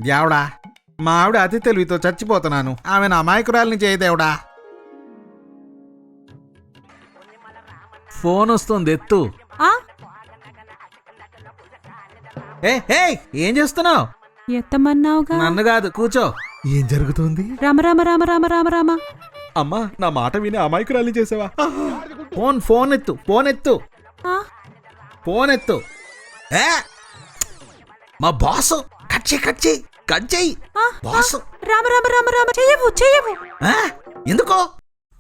దేవుడా, మా ఆవిడ అతి తెలివితో చచ్చిపోతున్నాను. ఆమె నా అమాయకురాల్ని చేయదేవుడా. ఫోన్ వస్తుంది, ఎత్తు. ఏం చేస్తున్నావు? ఎత్తమన్నావుగా. నన్ను కాదు, కూర్చో. ఏం జరుగుతుంది? రామ రామ రామ రామ రామ రామ. అమ్మా, నా మాట విని అమాయకురాల్ని చేసావా? ఫోన్ ఎత్తు, ఫోన్ ఎత్తు, ఫోన్ ఎత్తు. మా బాసు. కట్ చెయ్యి బాసు. రామ రామ రామ రామ. చెయ్యవు. ఎందుకో?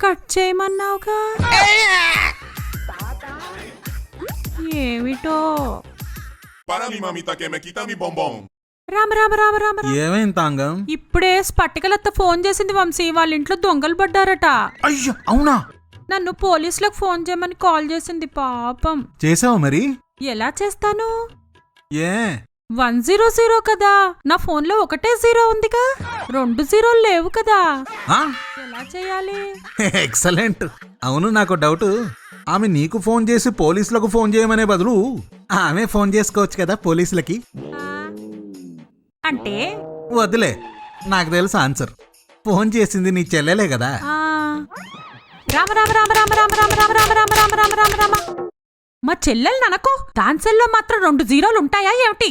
కట్ చేయమన్నావుగా. ఏమిటో. Para mi mamita que me quita mi bombón. Rama Rama Rama Rama. ఏమైంది తాంగం? ఇప్పుడే స్పటికలత్త ఫోన్ చేసింది వంశీ, వాళ్ళ ఇంట్లో దొంగలు పడ్డారట. అయ్యో, అవునా? నన్ను పోలీసులకు ఫోన్ చేయమని కాల్ చేసింది. పాపం. చేసావు మరి? ఎలా చేస్తాను? ఏ 100 కదా, నా ఫోన్ లో ఒకటే 0 ఉందిగా, 2 0 లేవు కదా. ఎలా చేయాలి? ఎక్సలెంట్. అవును, నాకు డౌట్. ఆమె నీకు ఫోన్ చేసి పోలీసులకు ఫోన్ చేయమనే బదులు ఆమె ఫోన్ చేసుకోవచ్చు కదా పోలీసులకి. అంటే వదిలే, నాకు తెలుసు ఆన్సర్. ఫోన్ చేసింది నీ చెల్లెలే కదా. రామ రామ రామ రామ రామ రామ రామ రామ రామ రామ రామ రామ రామ. మా చెల్లెలు ననకో, దాని సెల్లో మాత్రం 2 0 ఉంటాయా ఏమిటి?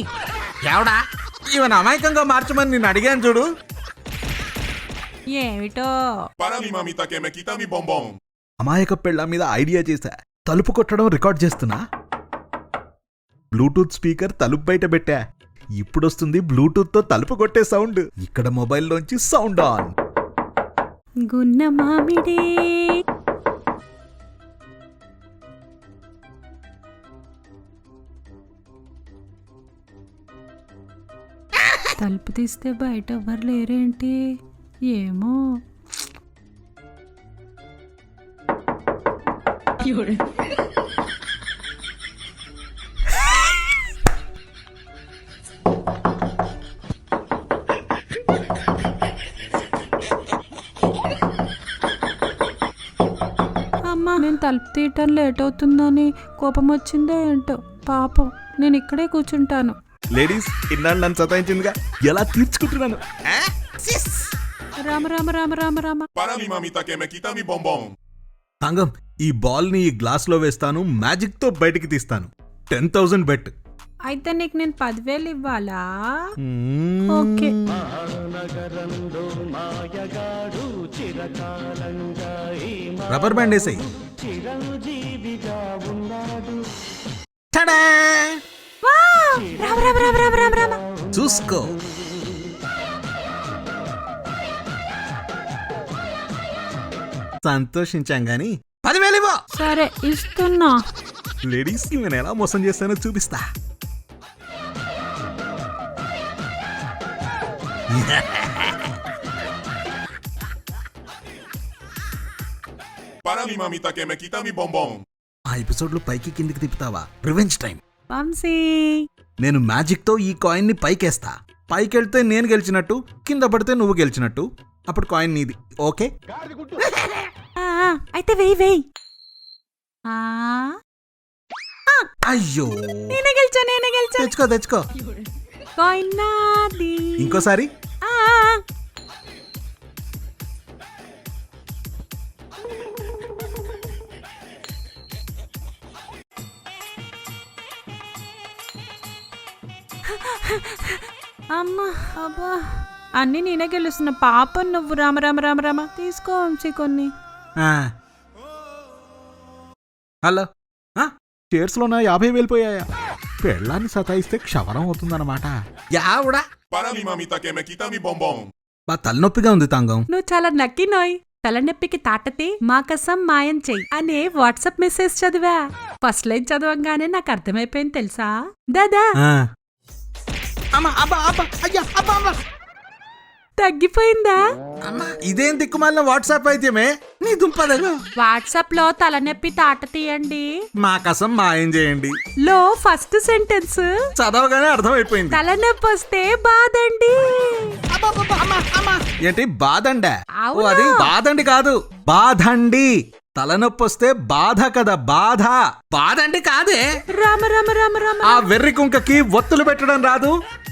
ఎవడా ఈవెన్ అమాయకంగా మార్చమని నేను అడిగాను చూడు. ఏమిటో. Para mi mamita que me quita mi bombón. అమాయక పెళ్ళ మీద ఐడియా చేశా. తలుపు కొట్టడం రికార్డ్ చేస్తున్నా. బ్లూటూత్ స్పీకర్ తలుపు బయట పెట్టా. ఇప్పుడొస్తుంది బ్లూటూత్ తో తలుపు కొట్టే సౌండ్. ఇక్కడ మొబైల్లోంచి సౌండ్ ఆన్. గున్న మామిడి. తలుపు తీస్తే బయట ఎవ్వరు లేరేంటి? ఏమో. అమ్మా, నేను తలుపు తీయటం లేట్ అవుతుందని కోపం వచ్చిందో ఏంటో. పాపం, నేను ఇక్కడే కూర్చుంటాను. లేడీస్, ఇన్నాళ్ళు నన్ను సతాయించిందిగా, ఎలా తీర్చుకుంటున్నాను. Rama Rama Rama Rama Rama. Para mi mamita que me quita mi bombón. Thangam, ఈ బాల్ ని ఈ గ్లాస్ లో వేస్తాను, మ్యాజిక్ తో బయటికి తీస్తాను. 10,000 బెట్. అయితే నీకు నేను 10,000 ఇవ్వాలా? ఓకే. రబ్బర్ బ్యాండ్ వేసాయి. రామ రామ రామ రామ రామ రామ. చూసుకో. సంతోషించాం గాని 10,000 ఇవ్వు. సరే, ఇస్తున్నా. లేడీస్, నేను ఎలా మోసం చేస్తానో చూపిస్తా. Para mi mamita que me quita mi bombón. ఆ ఎపిసోడ్ లో పైకి కిందికి తిప్పుతావా? Revenge time. వంశీ, నేను మ్యాజిక్ తో ఈ కాయిన్ ని పైకేస్తా. పైకెళ్తే నేను గెలిచినట్టు, కింద పడితే నువ్వు గెలిచినట్టు. అప్పుడు కాయిన్ నీది. ఓకే? అయితే వెయ్యి. అయ్యో, నేనే గెలిచా. తెచ్చుకో. కాయిన్ నాది. ఇంకోసారి. అమ్మా, అబ్బా, అన్ని నేనే గెలుస్తున్నా. పాపం నువ్వు. రామ రామ రామ రామ. తీసుకో వంశీ కొన్ని. హలో, షేర్స్ లో నా 50,000 పోయాయా? పెళ్ళాన్ని సతాయిస్తే క్షవరం అవుతుందన్నమాట. యావుడా. Para mi mamita que me quita mi bombón. బా తలనొప్పిగా ఉంది తంగం. నువ్వు చాలా నక్కి నోయ్. తలనొప్పికి తాటతే మాకసం మాయం చెయ్యి అనే వాట్సాప్ మెసేజ్ చదివా. ఫస్ట్ లైన్ చదవంగానే నాకు అర్థమైపోయింది తెలుసా దాదా. తగ్గిపోయిందా? ఇదేం దిక్కుమాలిన వాట్సాప్ అయితేమే నీ దుంపదగా. వాట్సాప్ లో తలనొప్పి తాట తీయండి, మా కసం మాయం చేయండి లో ఫస్ట్ సెంటెన్స్ చదవగానే అర్థమైపోయింది. తలనొప్పి వస్తే బాదండి. ఏంటి బాదండ? అవును. అది బాదండి కాదు, బాదండి. తలనొప్పి వస్తే బాధ కదా, బాధ. బాధ అంటే కాదే. రామ రామ రామ రామ. ఆ వెర్రి కుంకకి ఒత్తులు పెట్టడం రాదు,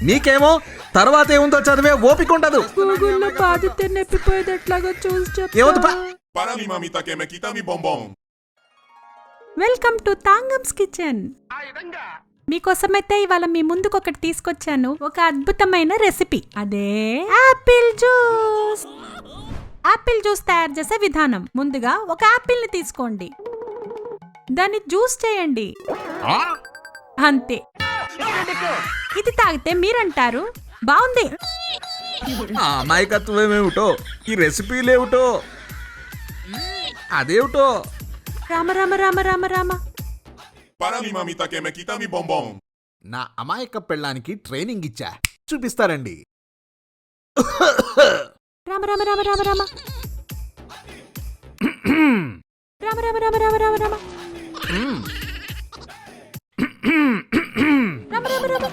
నీకేమో తర్వాత ఏముందో చదివే ఓపిక ఉండదు. గూగుల్లో బాధితే నెప్పిపోయేది ఎట్లాగో చూసి ఏవద్దు పా. Para mi mamita que me quita mi bombón. Welcome to తాంగమ్స్ కిచెన్. మీకోసమైతే ఇవాళ మీ ముందుకు ఒకటి తీసుకొచ్చాను, ఒక అద్భుతమైన రెసిపీ. అదే యాపిల్ జ్యూస్. యాపిల్ జ్యూస్ తయారు చేసే విధానం: ముందుగా ఒక యాపిల్ ని తీసుకోండి, దాన్ని జ్యూస్ చేయండి, అంతే. ఇది తాగితే మీరంటారు బాగుంది. ఆ అమాయకత్వం ఏమిటో, ఈ రెసిపీలేమిటో, అదేమిటో. Rama Rama Rama Rama Rama. Para mi mamita que me quita mi bombón. నా అమాయక పెళ్ళానికి ట్రైనింగ్ ఇచ్చా, చూపిస్తారండి. రామ రామ రామ రామ రామ. రామ రామ రామ రామ రామ రామ. రామ రామ రామ.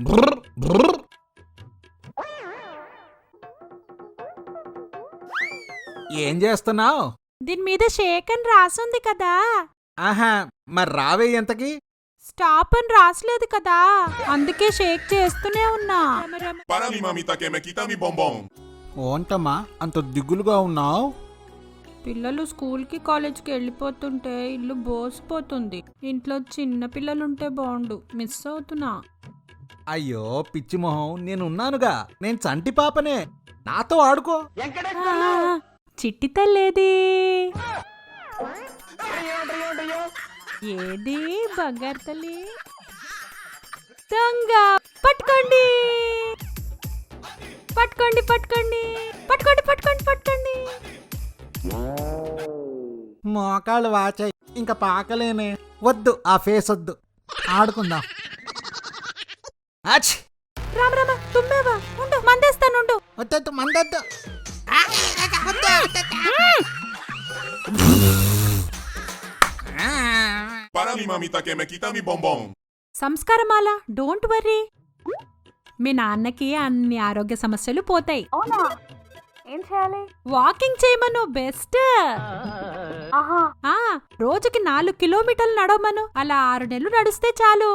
బ్రర్, బ్రర్. ఏం చేస్తున్నావు? దీని మీద షేక్ అని రాసుంది కదా. ఆహా, మరి రావే ఎంతకి? స్టాప్ అని రాసలేదు కదా, అందుకే షేక్ చేస్తూనే ఉన్నా. Para mi mamita que me quita mi bombón. ఓంటమ్మా అంత దిగులుగా ఉన్నావు? పిల్లలు స్కూల్కి కాలేజ్కి వెళ్ళిపోతుంటే ఇల్లు బోసిపోతుంది. ఇంట్లో చిన్న పిల్లలుంటే బాగుండు, మిస్ అవుతున్నా. అయ్యో పిచ్చి మొహం, నేనున్నానుగా, నేను చంటి పాపనే, నాతో ఆడుకో. చిట్టి తల్లేది ఏది? బంగారు తల్లి దొంగ. పట్టుకోండి పట్టుకోండి పట్టుకోండి పట్టుకోండి పట్టుకోండి పట్టుకోండి. మోకాళ్ళు వాచాయి, ఇంకా పాకలేనే. వద్దు, ఆ ఫేస్ వద్దు, ఆడుకుందాం. ఆచ్! రామ రామ, తుమ్మేవా? ఉండు, మందేస్తాను, ఉండు. వద్దొద్దు, మందొద్దు. Para mi mamita que me quita mi bombón. సంస్కారమాల, డోంట్ వర్రీ. మీ నాన్నకి అన్ని ఆరోగ్య సమస్యలు పోతాయి. ఏం చేయాలి? వాకింగ్ చేయమను, బెస్ట్. రోజుకి 4 కిలోమీటర్లు నడవమను, అలా 6 నెలలు నడిస్తే చాలు.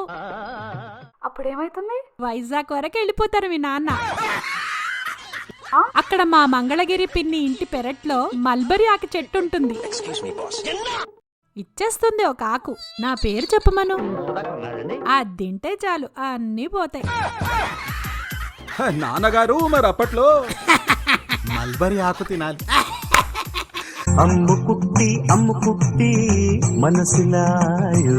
అప్పుడేమైతుంది? వైజాగ్ వరకు వెళ్ళిపోతారు మీ నాన్న. అక్కడ మా మంగళగిరి పిన్ని ఇంటి పెరట్లో మల్బరీ ఆకు చెట్టు ఉంటుంది, ఇచ్చేస్తుంది ఒక ఆకు. నా పేరు చెప్పమను, అది తింటే చాలు, అన్నీ పోతాయి. నాన్నగారు మరి అప్పట్లో మల్బరీ ఆకు తినాలి. అమ్ము కుట్టి మనసిలాయో